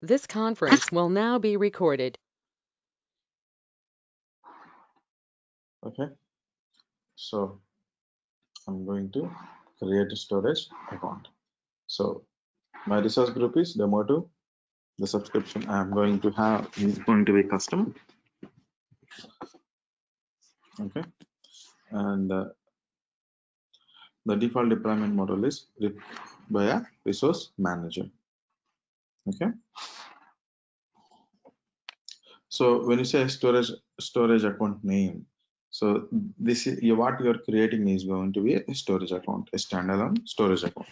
This conference will now be recorded. Okay, so I'm going to create a storage account. So my resource group is demo 2. The subscription I'm going to have is going to be custom. Okay, and the default deployment model is by a resource manager. Okay, so when you say storage account name, so this is what you're creating is going to be a storage account, a standalone storage account.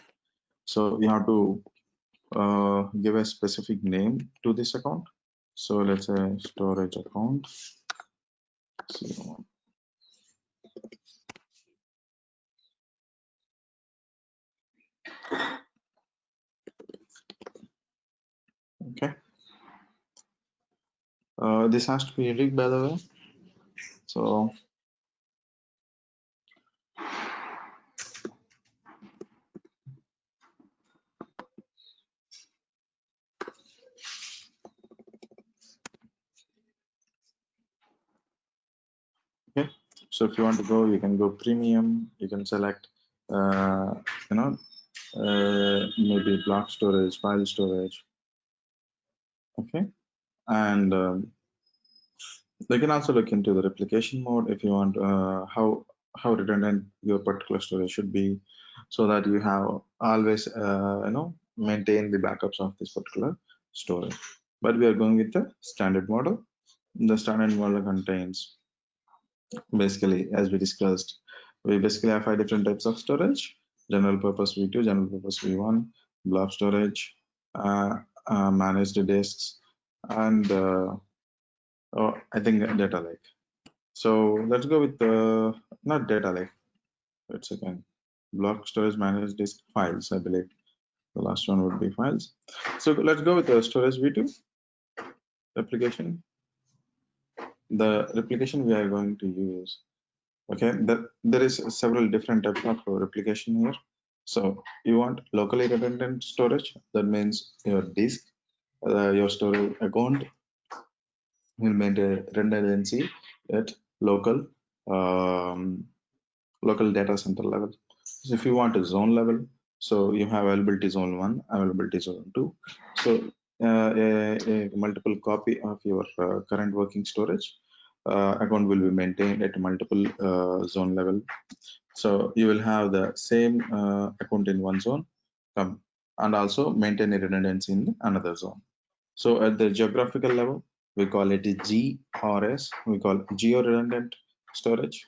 So you have to give a specific name to this account. So let's say storage account. Okay. This has to be unique, by the way. So okay. So if you want to go, you can go premium. You can select, you know, maybe block storage, file storage. Okay, and they can also look into the replication mode if you want how redundant your particular storage should be, so that you have always maintain the backups of this particular storage. But we are going with the standard model. The standard model contains basically, as we discussed, we basically have 5 different types of storage: general purpose V2, general purpose V1, blob storage, managed disks, and I think data lake. So let's go with not data lake. It's again block storage, managed disk, files. I believe the last one would be files. So let's go with the storage V2 replication. The replication we are going to use. Okay, there is several different types of replication here. So you want locally redundant storage. That means your disk, your storage account will maintain redundancy at local data center level. So if you want a zone level, so you have availability zone 1, availability zone 2. So a multiple copy of your current working storage account will be maintained at multiple zone level. So you will have the same account in one zone and also maintain a redundancy in another zone. So at the geographical level, we call it GRS. We call it Geo Redundant Storage.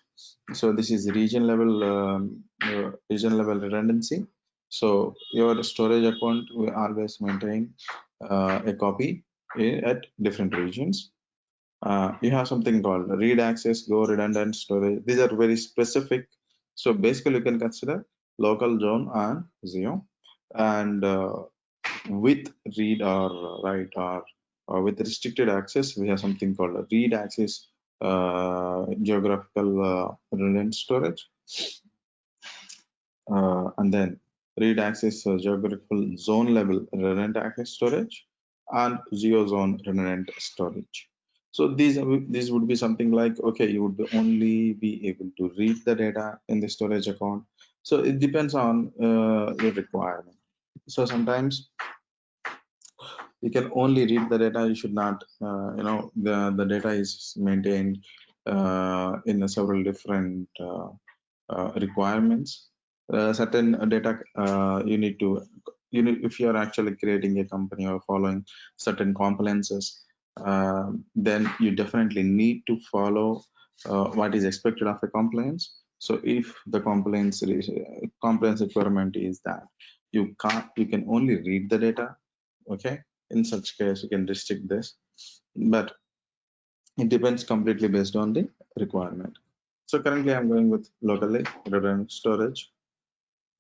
So this is region level redundancy. So your storage account will always maintain a copy at different regions. You have something called read access, go redundant storage. These are very specific. So basically, you can consider local zone and Geo, and with read or write or with restricted access, we have something called a read access geographical redundant storage, and then read access geographical zone level redundant access storage, and geo zone redundant storage. So these would be something like, okay, you would only be able to read the data in the storage account. So it depends on your requirement. So sometimes you can only read the data. You should not, the data is maintained in several different requirements. Certain data you need to, if you are actually creating a company or following certain compliances, then you definitely need to follow what is expected of a compliance. So if the compliance requirement is that you can only read the data, okay, in such case you can restrict this, but it depends completely based on the requirement. So currently I'm going with locally redundant storage.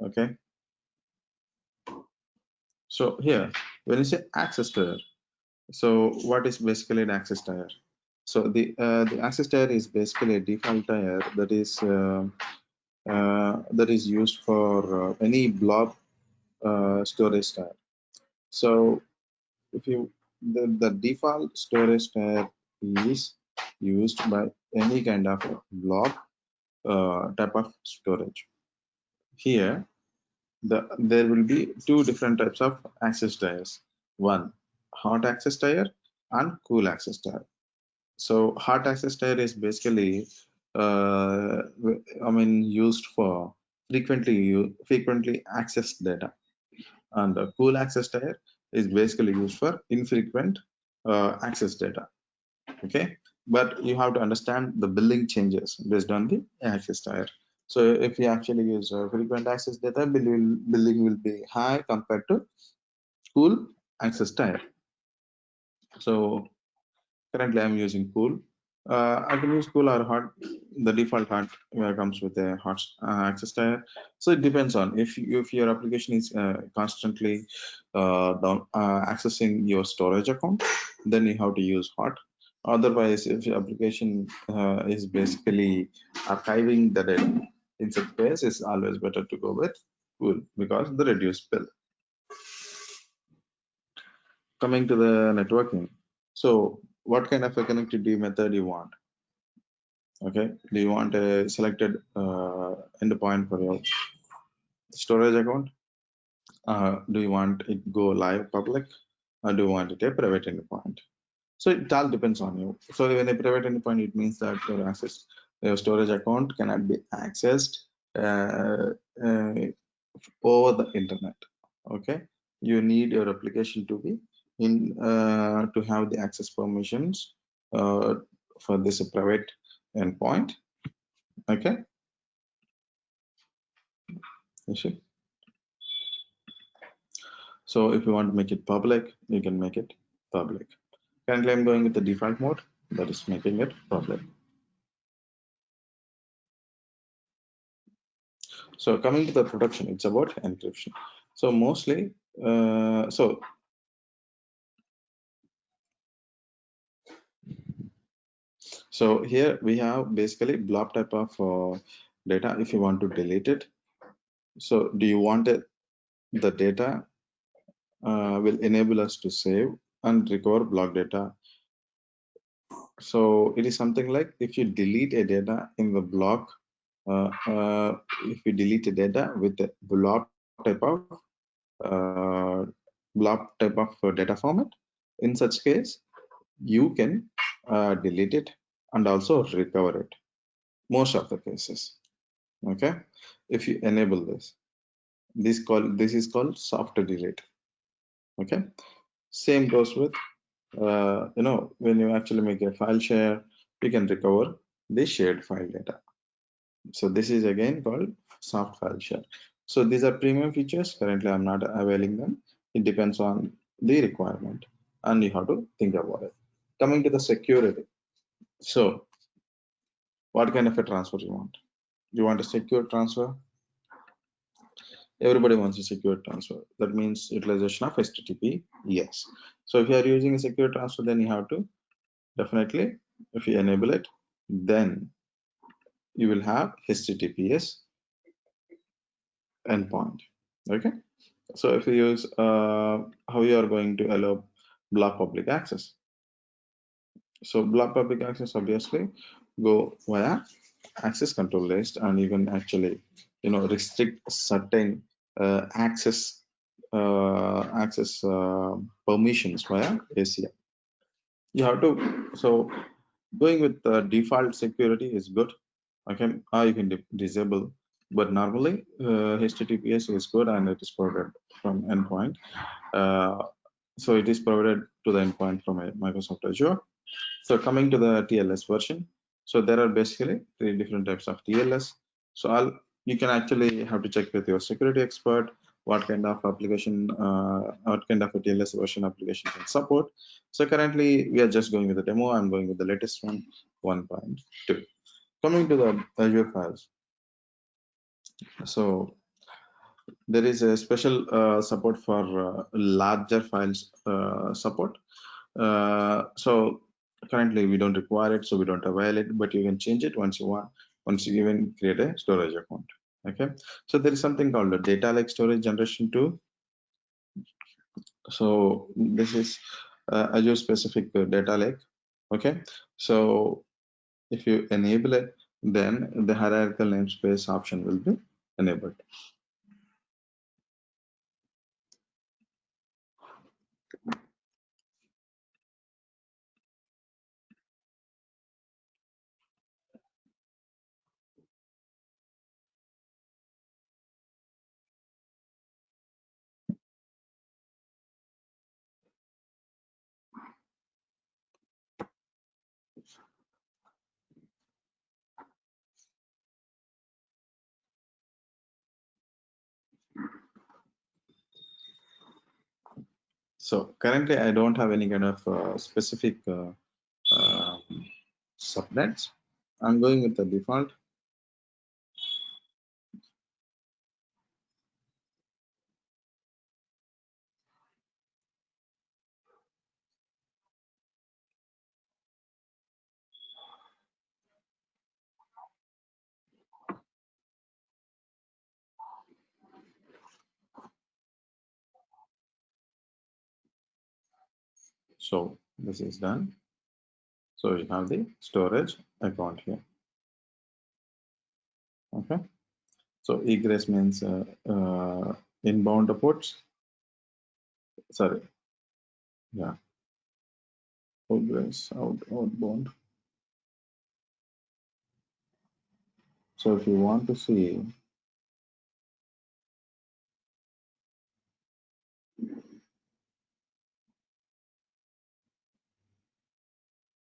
Okay, so here when you say access tier, so what is basically an access tier? So the access tier is basically a default tier that is used for any blob storage tier. So if you the default storage type is used by any kind of block type of storage. Here, there will be two different types of access tiers. One, hot access tier and cool access tier. So hot access tier is basically, used for frequently accessed data, and the cool access tier is basically used for infrequent access data. Okay, but you have to understand the billing changes based on the access tier. So if you actually use frequent access data, billing will be high compared to cool access tier. So currently I'm using cool. I can use cool or hot. The default hot comes with a hot access tier. So it depends on if your application is constantly accessing your storage account, then you have to use hot. Otherwise, if your application is basically archiving the data, in such case, it's always better to go with cool because the reduced bill. Coming to the networking. So what kind of a connectivity method you want? Okay, do you want a selected endpoint for your storage account? Do you want it go live public, or do you want it a private endpoint? So it all depends on you. So when a private endpoint, it means that your storage account cannot be accessed uh, uh, over the internet. Okay, you need your application to be in to have the access permissions for this private endpoint. Okay, you see. So if you want to make it public, you can make it public. Currently, I'm going with the default mode, that is making it public. So coming to the production, it's about encryption. So mostly, so here we have basically blob type of data. If you want to delete it, so do you want it, the data will enable us to save and recover block data. So it is something like if you delete a data in the block, if you delete a data with a uh, blob type of data format, in such case, you can delete it and also recover it. Most of the cases, okay. If you enable this is called soft delete. Okay, same goes with when you actually make a file share, you can recover the shared file data. So this is again called soft file share. So these are premium features. Currently, I'm not availing them. It depends on the requirement, and you have to think about it. Coming to the security. So what kind of a transfer you want? You want a secure transfer? Everybody wants a secure transfer. That means utilization of HTTP. Yes. So if you are using a secure transfer, then you have to definitely, if you enable it, then you will have HTTPS endpoint. Okay. So if you use how you are going to allow block public access. So block public access obviously go via access control list, and you can actually restrict certain access permissions via ACL. You have to, so going with the default security is good. Okay, you can disable, but normally HTTPS is good and it is provided from endpoint. So it is provided to the endpoint from Microsoft Azure. So coming to the TLS version, so there are basically three different types of TLS. So you can actually have to check with your security expert what kind of application, what kind of a TLS version application can support. So currently we are just going with the demo. I'm going with the latest one, 1.2. Coming to the Azure files. So there is a special support for larger files support. So currently we don't require it, so we don't avail it, but you can change it once you want, once you even create a storage account. Okay, so there is something called the data lake storage generation 2. So this is Azure specific data lake. Okay, so if you enable it, then the hierarchical namespace option will be enabled. So currently, I don't have any kind of specific uh, subnets. I'm going with the default. So this is done. So you have the storage account here. Okay. So egress means inbound reports. Sorry. Yeah. Egress, outbound. So if you want to see,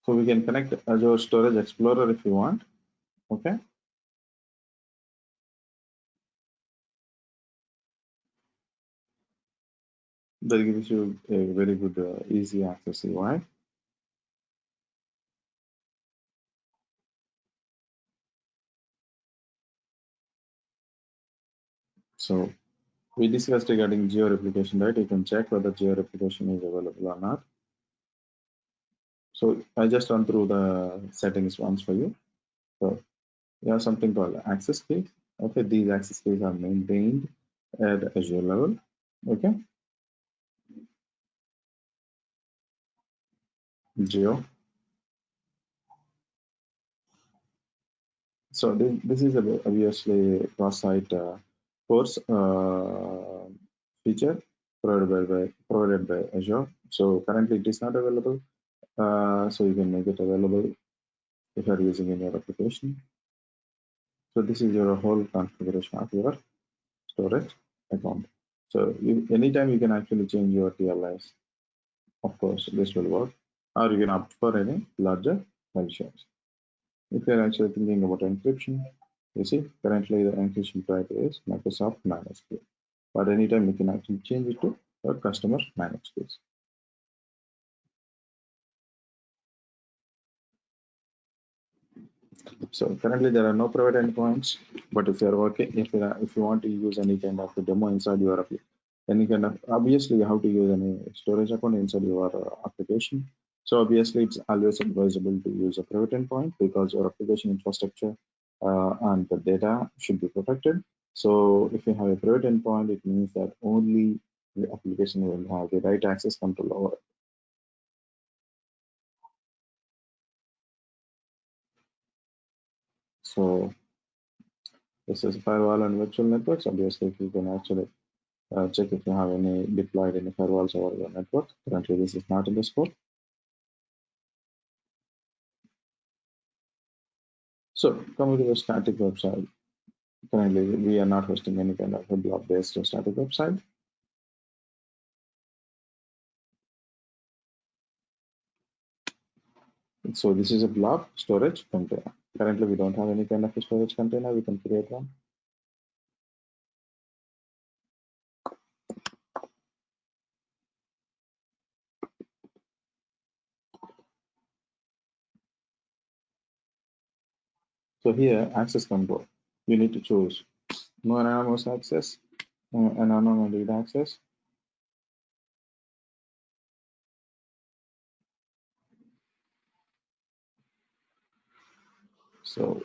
so we can connect Azure Storage Explorer if you want. Okay. That gives you a very good, easy access UI. So we discussed regarding geo replication, right? You can check whether geo replication is available or not. So I just run through the settings once for you. So you have something called access keys. Okay, these access keys are maintained at Azure level. Okay, geo. So this is obviously cross-site course feature provided by Azure. So currently it is not available. So you can make it available if you are using in your application. So this is your whole configuration of your storage account. So anytime you can actually change your TLS. Of course, this will work, or you can opt for any larger file shares. If you're actually thinking about encryption, you see currently the encryption type is Microsoft managed key, but anytime you can actually change it to a customer managed keys. So currently there are no private endpoints, but if you're working, if you want to use any kind of a demo inside your any kind of, obviously you have to use any storage account inside your application. So obviously it's always advisable to use a private endpoint because your application infrastructure and the data should be protected. So if you have a private endpoint, it means that only the application will have the right access control over it. So this is firewall and virtual networks. Obviously, if you can actually check if you have any deployed any firewalls over your network. Currently, this is not in the scope. So coming to the static website, currently we are not hosting any kind of a blob-based static website. So this is a blob storage container. Currently, we don't have any kind of a storage container. We can create one. So here, access control. You need to choose no anonymous access, anonymous read access. So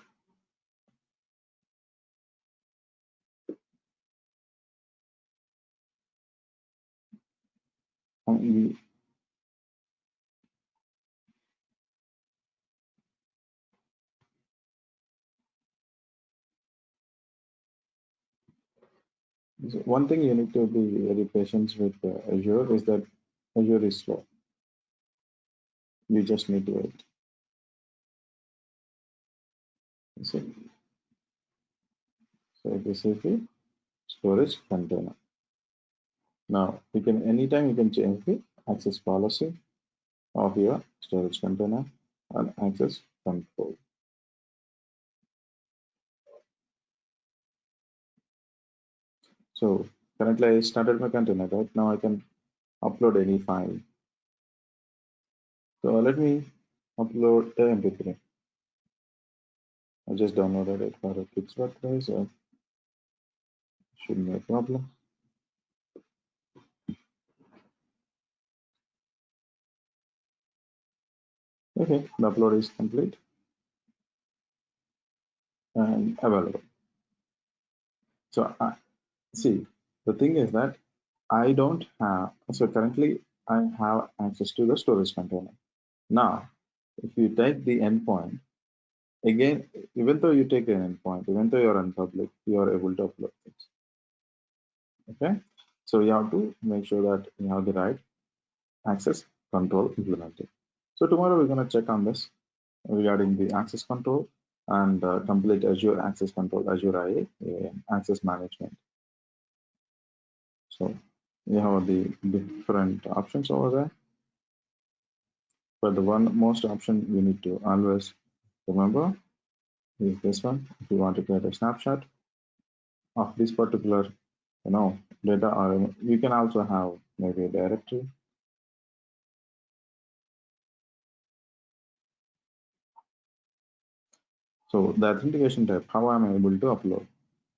So one thing you need to be very patient with Azure is that Azure is slow. You just need to wait. So, so this is the storage container. Now you can anytime you can change the access policy of your storage container and access control. So currently I started my container, right? Now I can upload any file. So let me upload the MP3. I just downloaded it for a fixed workplace, so shouldn't be a problem. Okay, the upload is complete and available. So see, the thing is that I don't have, so currently I have access to the storage container. Now, if you take the endpoint, again, even though you take an endpoint, even though you're on public, you are able to upload things. Okay, so you have to make sure that you have the right access control implemented. So tomorrow we're going to check on this regarding the access control and complete Azure access control, Azure IA, access management. So you have the different options over there. But the one most option you need to always remember is this one. If you want to create a snapshot of this particular, data, or you can also have maybe a directory. So the authentication type, how am I able to upload?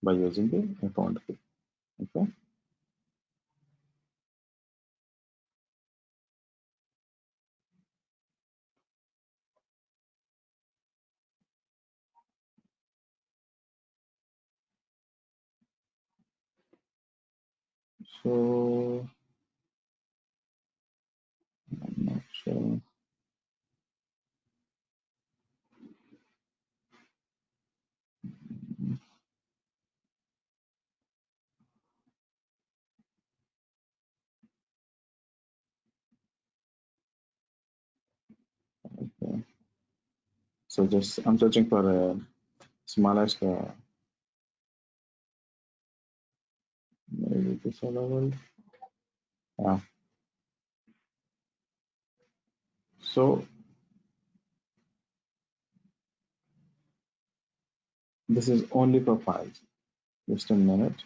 By using the account key. Okay. So I'm not sure. Okay. So just I'm searching for a smallest maybe this level. Yeah. So this is only for files. Just a minute.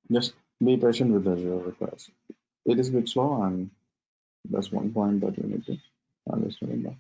Just be patient with Azure because it is a bit slow, and that's one point that you need to always remember.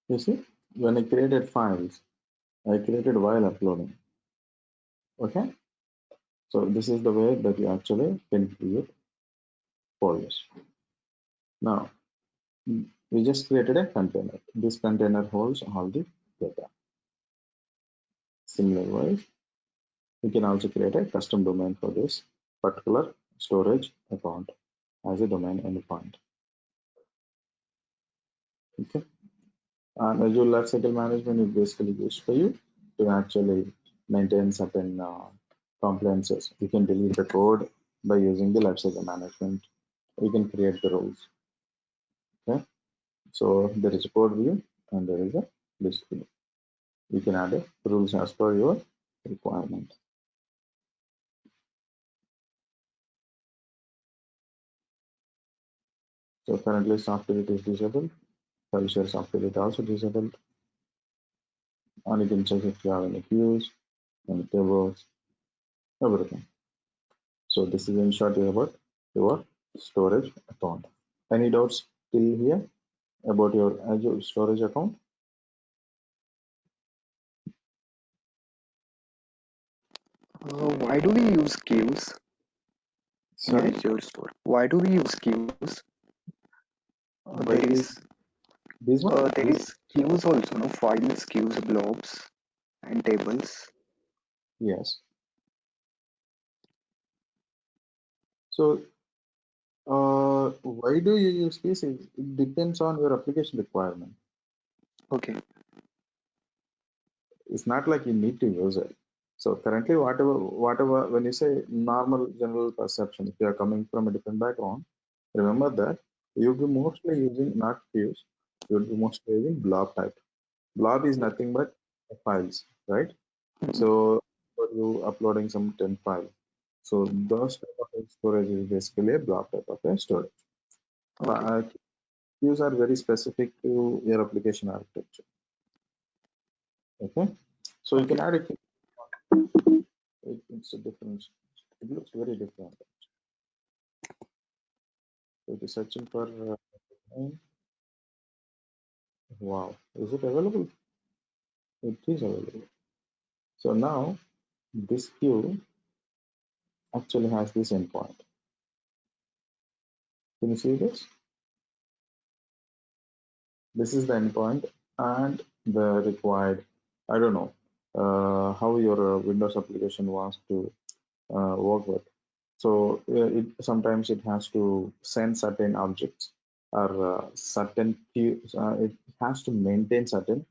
You see, when I created files, I created while uploading. Okay, so this is the way that you actually can create folders. Now, we just created a container. This container holds all the data. Similarly, we can also create a custom domain for this particular storage account as a domain endpoint. Okay, and Azure Lifecycle Management is basically used for you to actually maintain certain compliances. You can delete the code by using the lifecycle management. You can create the rules. Okay, so there is a code view and there is a list view. You can add a rules as per your requirement. So currently software is disabled. File share software is also disabled. And you can check if you have any queues, any tables, everything. So this is in short about your storage account. Any doubts till here about your Azure storage account? Why do we use queues in Sorry, Azure Store? Why do we use queues? why do we this one? There This is queues also, no files, queues, blobs, and tables. yes. So why do you use this? It depends on your application requirement. Okay, It's not like you need to use it. So currently, whatever, when you say normal general perception, if you are coming from a different background, remember that you'll be mostly using not queues, you'll be mostly using blob type. Blob is nothing but files, right? mhm, So for you uploading some 10 file. So those type of storage is basically a blob type of a storage. okay, Queues are very specific to your application architecture. Okay, so you can okay, add it. It's a difference. It looks very different. So it is searching for wow. Is it available? It is available. So now this queue actually has this endpoint. Can you see this? This is the endpoint and the required. I don't know how your Windows application wants to work with. So sometimes it has to send certain objects or certain queues. It has to maintain certain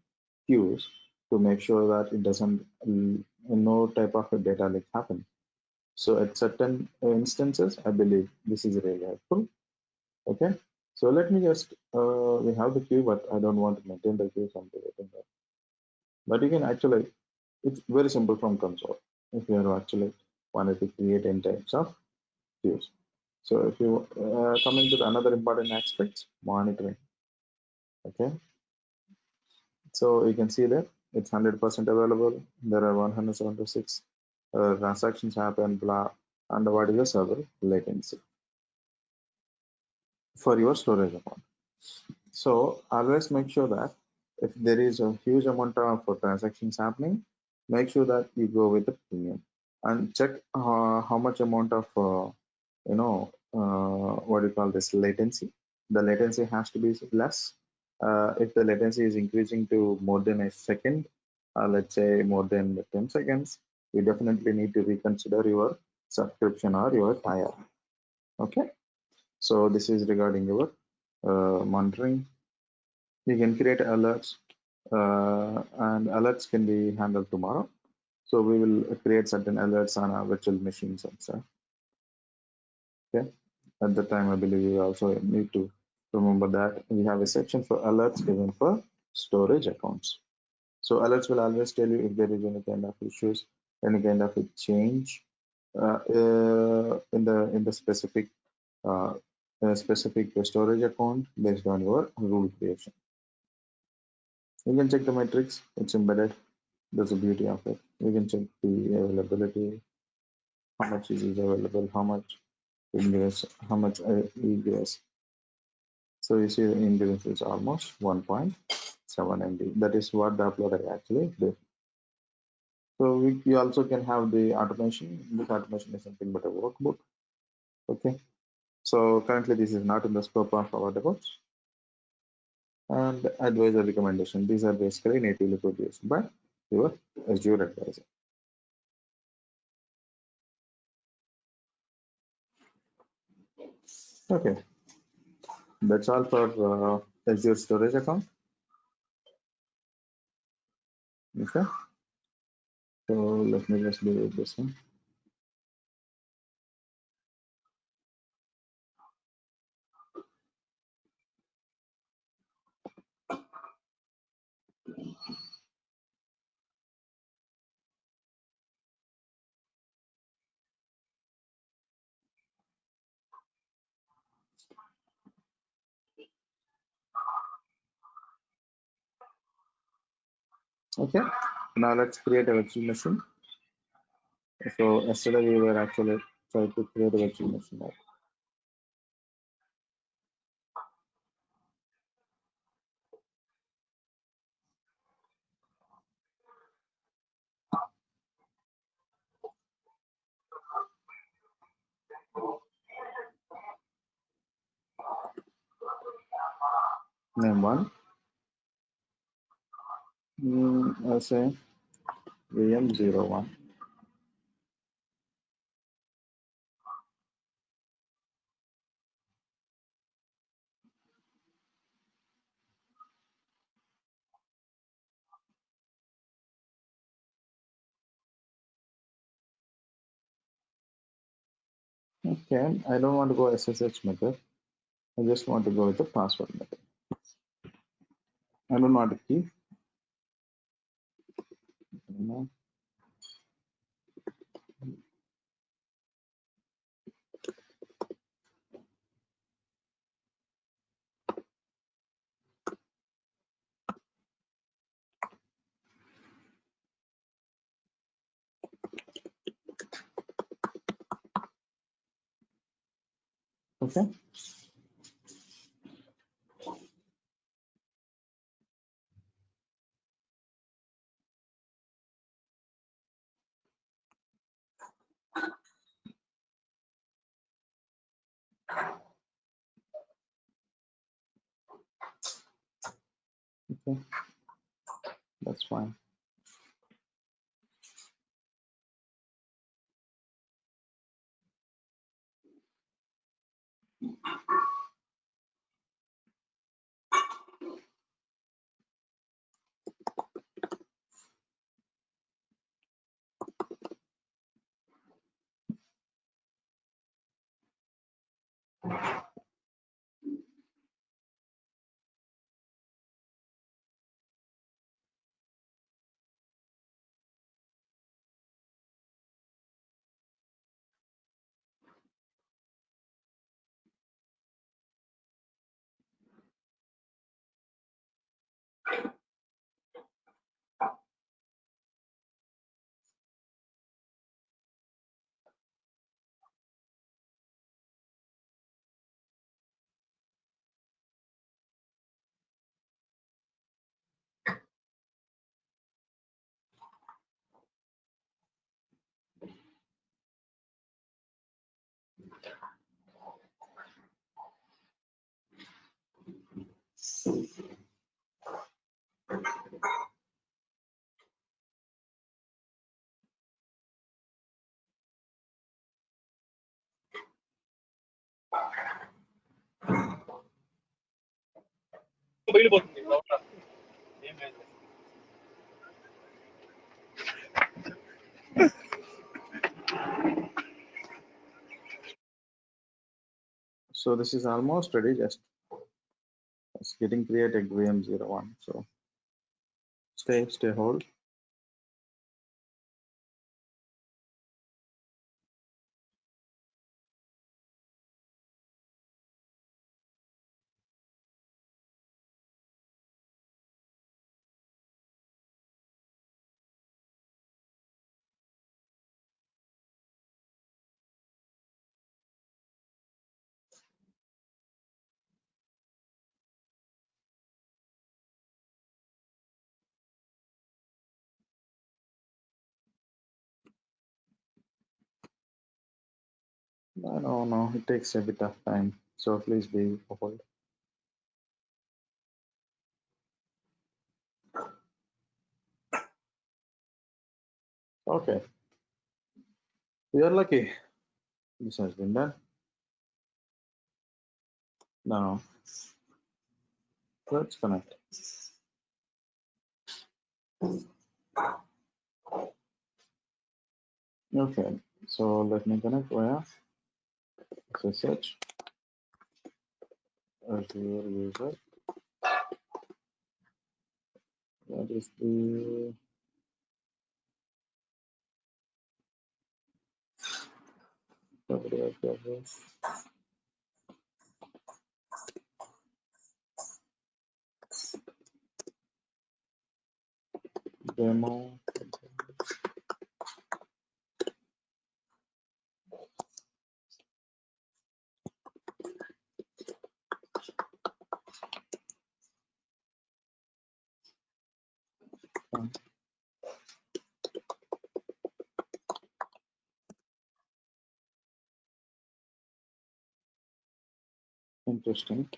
queues to make sure that it doesn't no type of a data leak happen. So at certain instances, I believe this is really helpful. Okay. So let me just we have the queue, but I don't want to maintain the queue, so I'm deleting that. But you can actually, it's very simple from console. If you are actually wanted to create any types of queues. So if you coming to another important aspect, monitoring. Okay, so you can see that it's 100% available. There are 176 transactions happen, blah, and what is the server latency for your storage account. So always make sure that if there is a huge amount of transactions happening, make sure that you go with the premium and check how much amount of what do you call this latency. The latency has to be less. If the latency is increasing to more than a second, let's say more than 10 seconds, you definitely need to reconsider your subscription or your tire. Okay, so this is regarding your monitoring. You can create alerts, and alerts can be handled tomorrow. So we will create certain alerts on our virtual machines and stuff. Okay. At the time, I believe you also need to remember that we have a section for alerts even for storage accounts. So alerts will always tell you if there is any kind of issues, any kind of a change in the uh, specific storage account based on your rule creation. You can check the metrics. It's embedded. That's the beauty of it. You can check the availability, how much is available, how much ingress, how much egress. So you see the ingress is almost 1.6. 7 MB. That is what the uploader actually did. So we also can have the automation. This automation is nothing but a workbook. Okay. So currently this is not in the scope of our DevOps. And advisor recommendation. These are basically natively produced by your Azure advisor. Okay. That's all for Azure storage account. Okay. So let me just delete this one. Okay. Now let's create a virtual machine. So yesterday we were actually trying to create a virtual machine. Name one. I'll say VM01. Okay, I don't want to go SSH method. I just want to go with the password method. I don't want a key. Okay. Okay, that's fine. So this is almost ready. Just it's getting created VM01. So stay hold. I don't know, it takes a bit of time, so please be hold. Okay, we are lucky. This has been done. Now, let's connect. Okay, so let me connect via SSH Azure user. That is the demo. Interesting.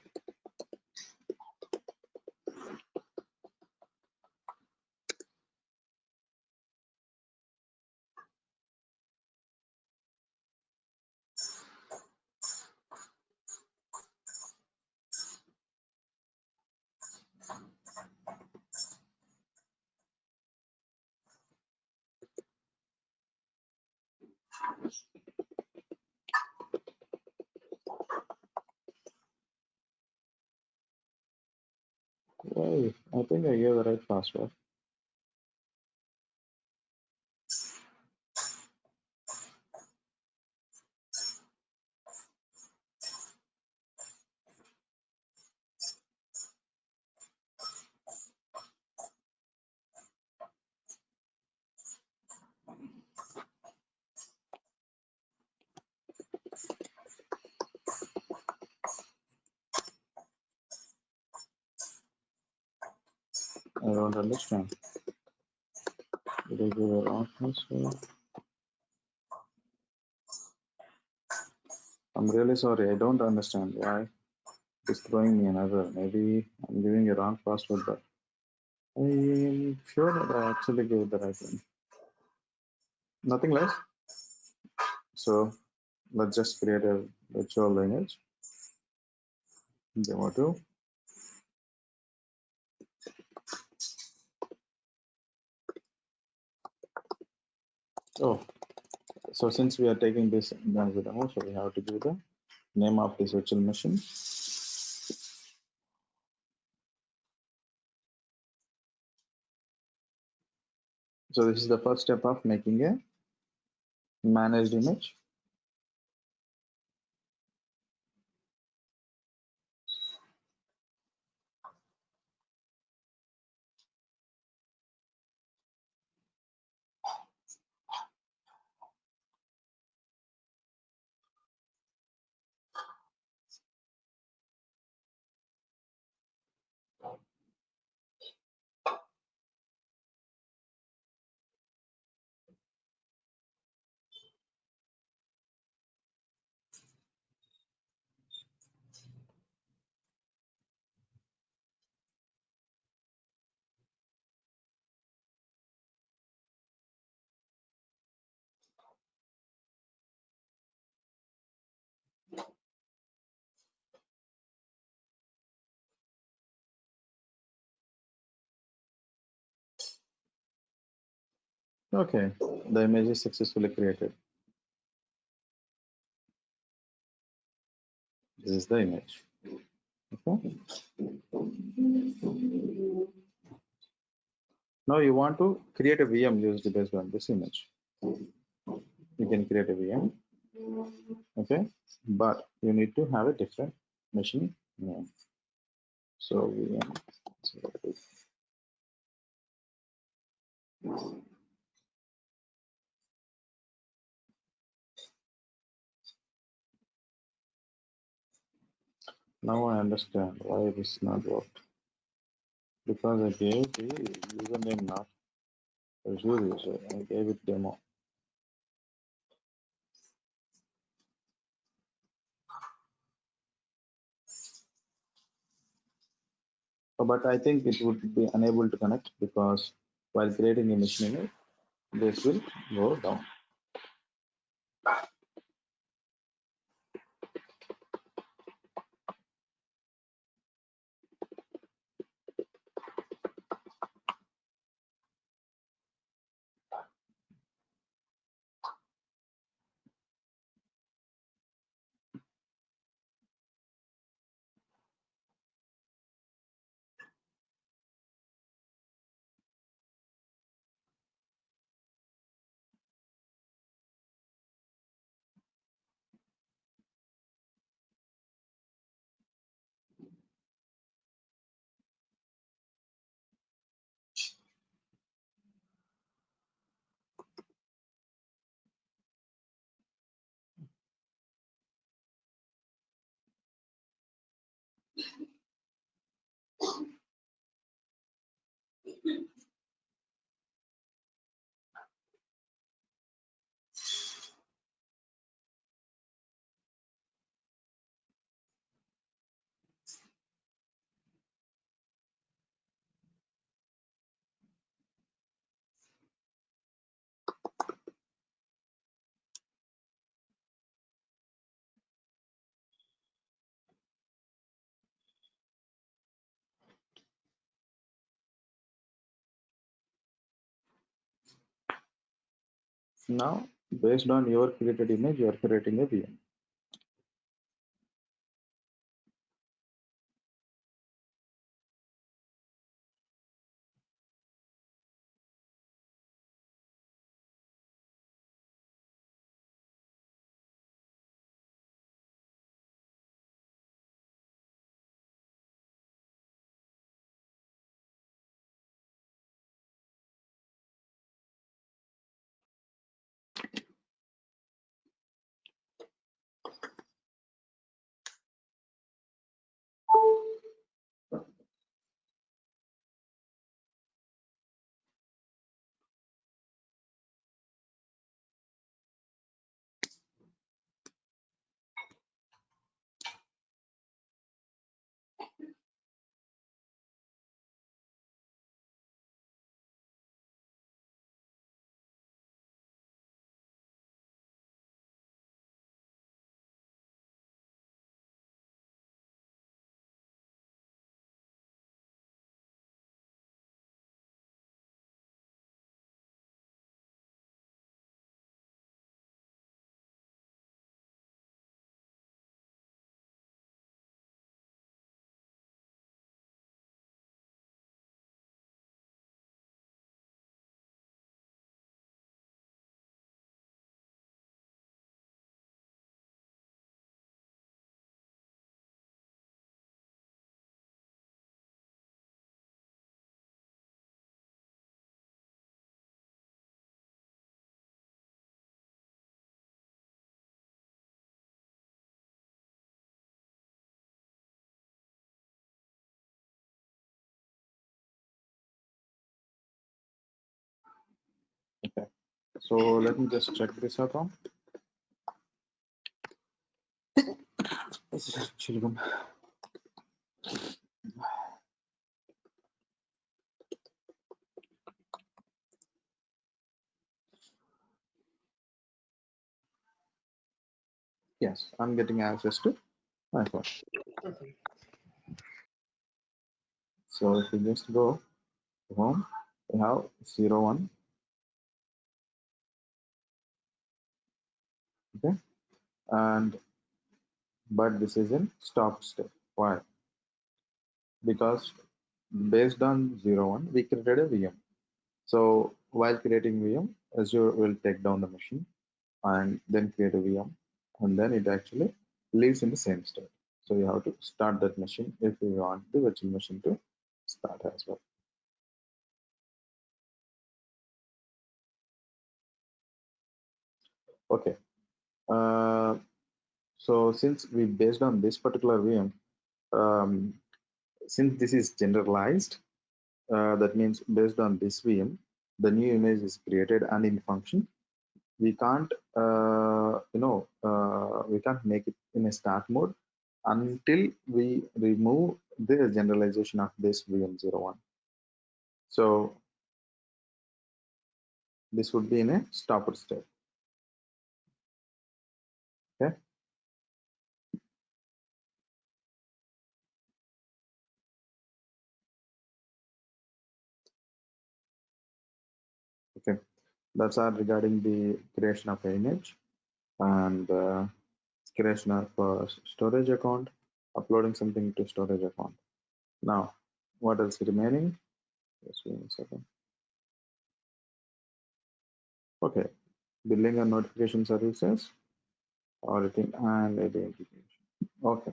Hey, I think I gave the right password. I don't understand. Did I give the wrong password? I'm really sorry. I don't understand why it's throwing me an error. Maybe I'm giving a wrong password, but I am sure that I actually gave the right one. Nothing less. So let's just create a virtual lineage. Demo 2. Oh, so since we are taking this as a demo, so we have to give the name of this virtual machine. So this is the first step of making a managed image. Okay, the image is successfully created. This is the image. Okay. Now you want to create a VM used based on this image. You can create a VM. Okay, but you need to have a different machine name. So VM. Now I understand why this not worked. Because I gave the username not Azure user. I gave it demo. But I think it would be unable to connect because while creating a machine image, this will go down. Now, based on your created image, you are creating a VM. Okay. So let me just check this out. This is actually good. Yes, I'm getting access to my phone. So if you just go to home, we have 01. Okay. And but this is in stop step. Why? Because based on 01, we created a VM. So while creating VM, Azure will take down the machine and then create a VM, and then it actually lives in the same state. So you have to start that machine if you want the virtual machine to start as well. Okay. Uh, so since we based on this particular VM, um, since this is generalized, that means based on this VM, the new image is created and in function. We can't, we can't make it in a start mode until we remove the generalization of this VM01. So this would be in a stopper state. Okay. Okay. That's all regarding the creation of an image and creation of storage account, uploading something to storage account. Now, what else remaining? Just wait a second. Okay, billing and notification services, auditing and identification. Okay,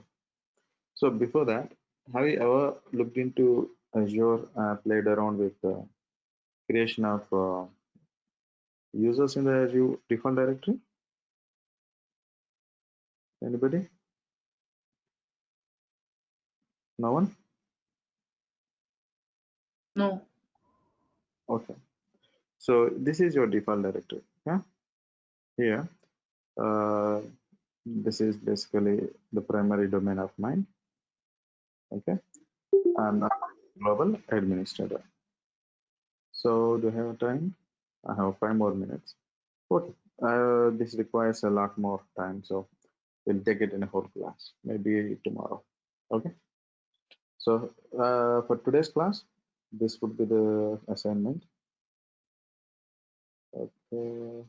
so before that, have you ever looked into Azure, played around with the creation of users in the Azure default directory? Anybody? No one? No. Okay. So this is your default directory. Yeah. Here, this is basically the primary domain of mine. Okay. I'm a global administrator. So do you have time? I have 5 more minutes. Okay. This requires a lot more time, so we'll take it in a whole class, maybe tomorrow. Okay. So for today's class, this would be the assignment. Okay.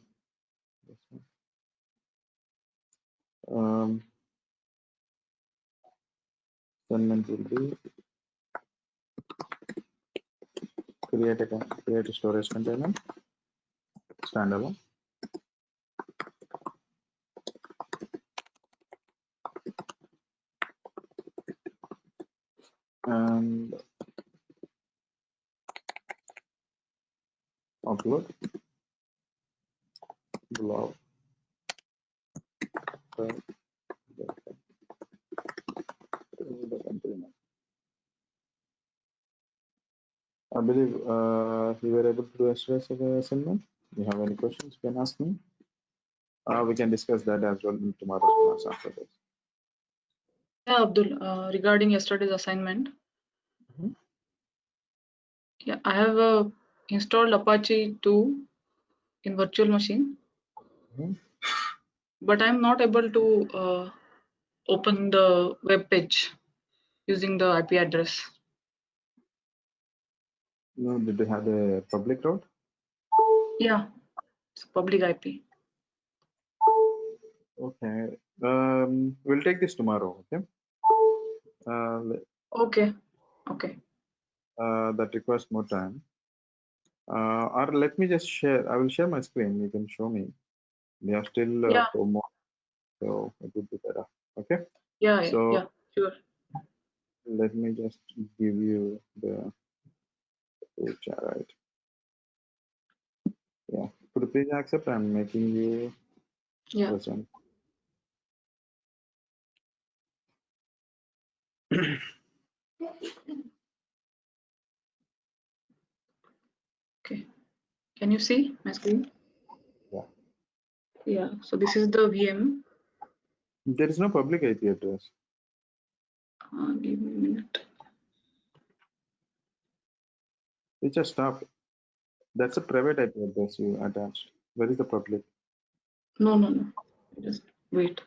Assignment will be create a storage container, standalone. And upload blog. I believe you were able to do yesterday's assignment. You have any questions, you can ask me. We can discuss that as well in tomorrow's class after this. Yeah, Abdul, regarding yesterday's assignment. Mhm. Yeah, I have installed Apache 2 in virtual machine, Mhm. but I'm not able to open the web page using the IP address. No, did you have the public route? Yeah, it's public IP. Okay. We'll take this tomorrow. Okay. Okay. Okay. That requires more time. Or let me just share. I will share my screen. You can show me. We have still Yeah. 4 more, so it would be better. Okay. Yeah. So Yeah. Sure. let me just give you the chat, right? Yeah. Could you please accept? I'm making you Yeah. present. Okay. Can you see my screen? Yeah. Yeah. So this is the VM. There is no public IP address. Give me a minute. It just stopped. That's a private IP address you attached. Where is the public? No. Just wait.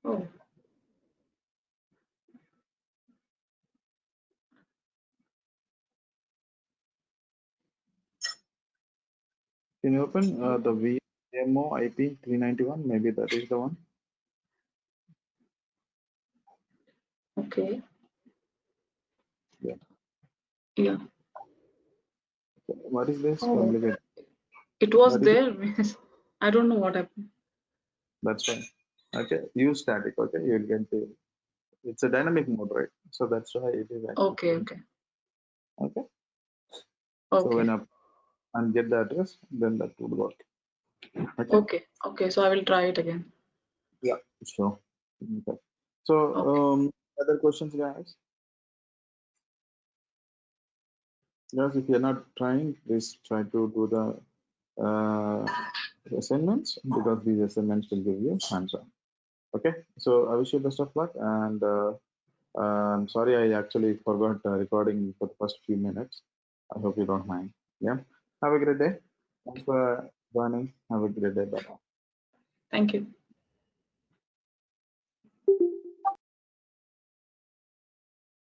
Oh. Can you open the VMO IP 391? Maybe that is the one. Okay. Yeah. Yeah. What is this? Oh. Complicated. It was What is it? there. I don't know what happened. That's fine. Okay. Use static. Okay. You'll get the. It's a dynamic mode, right? So that's why it is actually. Okay. Okay. Okay. So Okay. when up and get the address, then that would work. Okay. Okay. Okay. So I will try it again. Yeah. Sure. Okay. So Okay. other questions, guys? Guys, if you're not trying, please try to do the assignments, because these assignments will give you answer. Okay, so I wish you best of luck, and I'm sorry I actually forgot recording for the first few minutes. I hope you don't mind. Yeah, have a great day. Thanks for joining. Have a great day. Bye. Thank you.